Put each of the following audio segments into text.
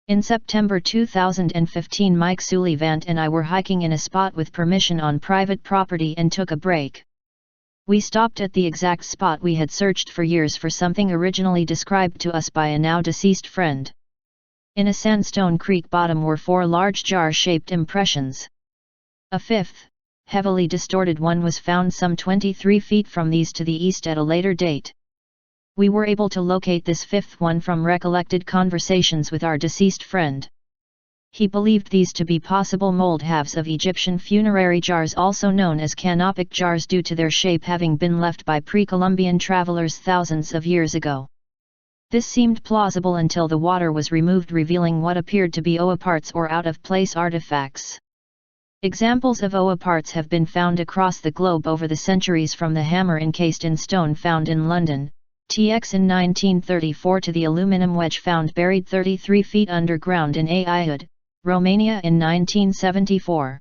In September 2015, Mike Sullivan and I were hiking in a spot with permission on private property and took a break. We stopped at the exact spot we had searched for years for something originally described to us by a now deceased friend. In a sandstone creek bottom were 4 large jar-shaped impressions. A fifth, heavily distorted one was found some 23 feet from these to the east at a later date. We were able to locate this fifth one from recollected conversations with our deceased friend. He believed these to be possible mold halves of Egyptian funerary jars, also known as canopic jars, due to their shape having been left by pre-Columbian travelers thousands of years ago. This seemed plausible until the water was removed, revealing what appeared to be OA parts or out-of-place artifacts. Examples of OA parts have been found across the globe over the centuries, from the hammer encased in stone found in London, TX in 1934, to the aluminum wedge found buried 33 feet underground in Aiud, Romania in 1974.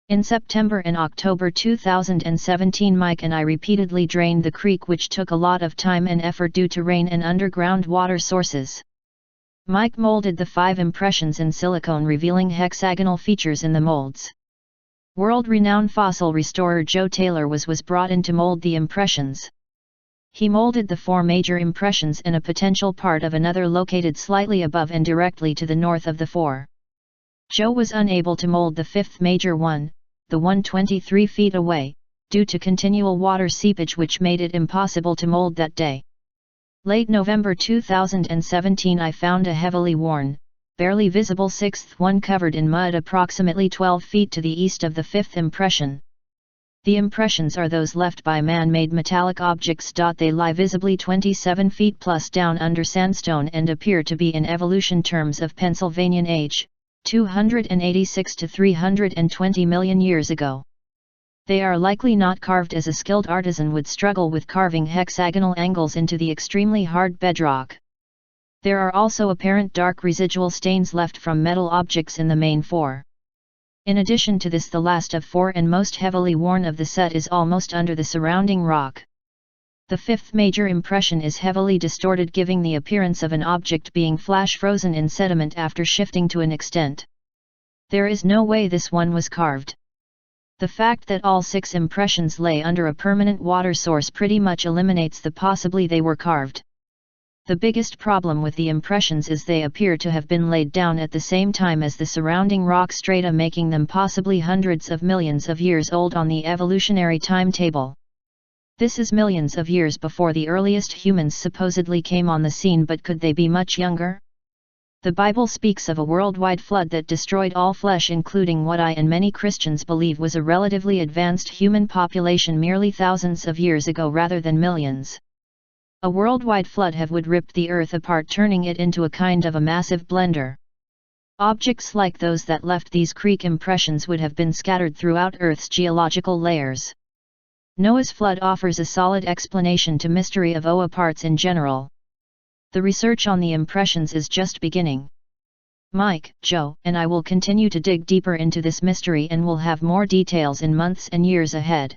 In September and October 2017, Mike and I repeatedly drained the creek, which took a lot of time and effort due to rain and underground water sources. Mike molded the 5 impressions in silicone, revealing hexagonal features in the molds. World-renowned fossil restorer Joe Taylor was brought in to mold the impressions. He molded the 4 major impressions and a potential part of another located slightly above and directly to the north of the 4. Joe was unable to mold the 5th major one, the one 23 feet away, due to continual water seepage, which made it impossible to mold that day. Late November 2017, I found a heavily worn, barely visible 6th one covered in mud approximately 12 feet to the east of the 5th impression. The impressions are those left by man-made metallic objects. They lie visibly 27 feet plus down under sandstone and appear to be in evolution terms of Pennsylvanian age, 286 to 320 million years ago. They are likely not carved, as a skilled artisan would struggle with carving hexagonal angles into the extremely hard bedrock. There are also apparent dark residual stains left from metal objects in the main 4. In addition to this, the last of 4 and most heavily worn of the set is almost under the surrounding rock. The 5th major impression is heavily distorted, giving the appearance of an object being flash frozen in sediment after shifting to an extent. There is no way this one was carved. The fact that all 6 impressions lay under a permanent water source pretty much eliminates the possibility they were carved. The biggest problem with the impressions is they appear to have been laid down at the same time as the surrounding rock strata, making them possibly hundreds of millions of years old on the evolutionary timetable. This is millions of years before the earliest humans supposedly came on the scene, but could they be much younger? The Bible speaks of a worldwide flood that destroyed all flesh, including what I and many Christians believe was a relatively advanced human population merely thousands of years ago rather than millions. A worldwide flood would rip the earth apart, turning it into a kind of a massive blender. Objects like those that left these creek impressions would have been scattered throughout Earth's geological layers. Noah's flood offers a solid explanation to mystery of OA parts in general. The research on the impressions is just beginning. Mike, Joe, and I will continue to dig deeper into this mystery and will have more details in months and years ahead.